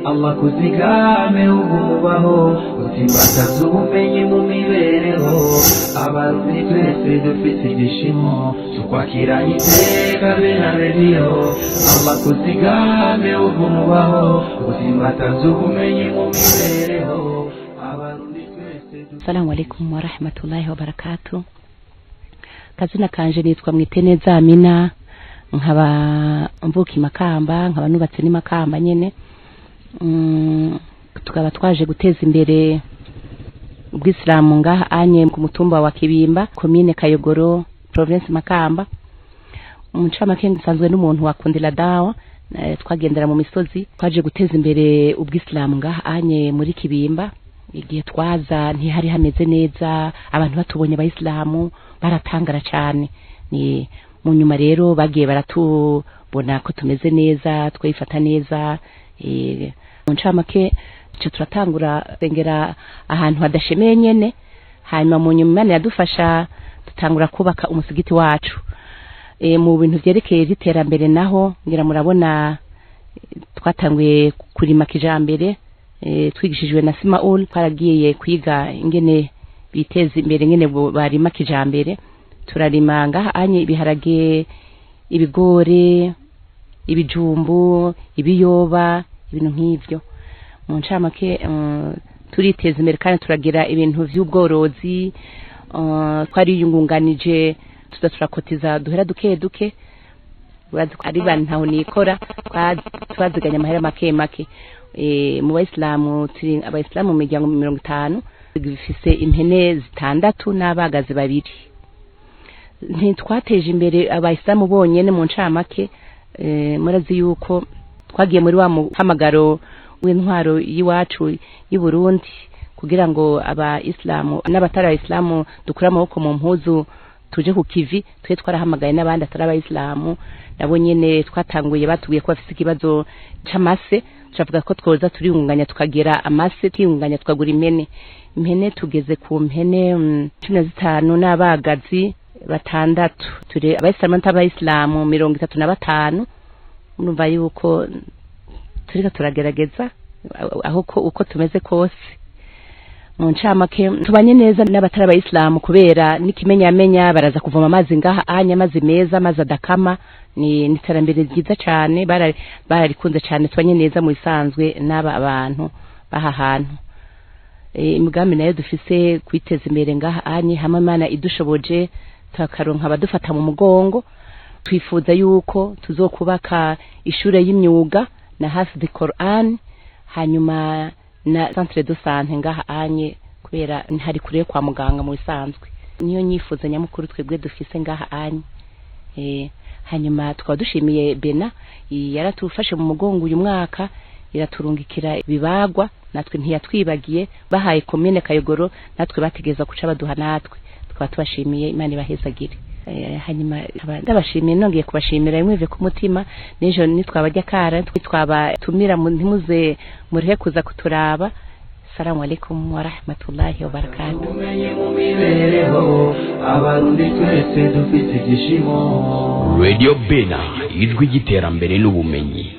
Allah kuzigame ububaho usimbataza ubumenyi mu mibereho abarundi twese dufite igishimo tukwakira iteka bena radio Allah kuzigame ububaho usimbataza ubumenyi mu mibereho abarundi twese. Assalamu alaikum wa rahmatullahi wa barakatuh. Kazina kanje nitwa Mwiteneza Amina, nkaba mvuki Makamba, nkaba nubatse ni Makamba nyene. Tukaba twaje guteza imbere ubw'islamu ngaha anye ku mutumba wa Kibimba, commune Kayogoro, province Makamba. Umucamake nsanzwe n'umuntu wakundira dawa, twagendera mu misozi, twaje guteza imbere ubw'islamu ngaha anye muri Kibimba. Igihe twaza ntihari hameze neza, abantu batubonye abayisilamu baratangara cyane. Ni mu nyuma rero bagiye baratubona ko tumeze neza, twifata neza. Mu ncamake cyo turatangura sengera ahantu hadashemeye nyene, hanyuma mu nyuma Imana yadufasha tutangura kubaka umusigiti wacu. Mu bintu vyerekeye iterambere naho ngira murabona twatanguye kurima kijambere, twigishijwe na Simaul, twaragiye kwiga ingene biteza imbere ngene barima kijambere. Turarima ngaha anye ibiharage, ibigore, ibijumbu, ibiyoba, ibintu nk'ivyo. Mu ncamake turiteza imbere kandi turagira ibintu vy'ubworozi. Twari yungunganije turakotiza duhera duke duke, urazi ari bantu ntaho nikora, twaziganya amahera make make. Mu bayisilamu turi abayisilamu mu miryango 50, bifise impene 6 n'abagazi 2. Ntitwateje imbere abayisilamu bonyene mu ncamake. Murazi yuko twagiye muri wa muhamagaro w'intwaro yiwacu y'u Burundi kugira ngo abayisilamu n'abatari abayisilamu dukura amaboko mu mpuzu tuje ku kivi. Twe twarahamagaye n'abandi atari abayisilamu nabo nyene twatanguye batubwiye ko bafise ikibazo c'amase, turavuga ko twoza turiyunganya tukagera amase, twiyunganya tukagura impene tugeze ku mpene 15 n'abagazi 6. Turi abayisilamu n'abayisilamu 35. Urumva yuko turika turagerageza aho uko tumeze kose. Mu ncamake tubanye neza n'abatari abayisilamu kubera n'ikimenyamenya baraza kuvoma amazi ngaha anya, amazi meza, amazi adakama. Ni iterambere ryiza cyane, bararikunze cyane. Tubanye neza mu isanzwe n'aba abantu baha hantu. Imigambi nayo dufise kwiteza imbere ngaha anye, hamwe Imana idushoboje takaronka abadufata mu mugongo. Twifuza yuko tuzokubaka ishure y'imyuga na hafidh Quran, hanyuma na centre de santé ngaha anye kubera ntari kure kwa muganga mu isanzwe. Niyo nyifuza nyamukuru twebwe dufise ngaha anye. Hanyuma tukaba dushimiye Bena yaratufashe mu mugongo uyu mwaka, iraturungikira bibagwa, natwe ntiyatwibagiye, bahaye commune Kayogoro, natwe bategeza kuca baduha natwe. Tukaba tubashimiye, Imana ibahezagire. Hanyuma ndabashimiye, nongeye kubashimira imwive ku mutima. Nejo nitwabajya kara twabatumira ntimuze murihe kuza kuturaba. Assalamu alaikum wa rahmatullahi wa barakatuh. Abarundi twese dufite igishimo. Radio Bena, ijwi ry'iterambere n'ubumenyi.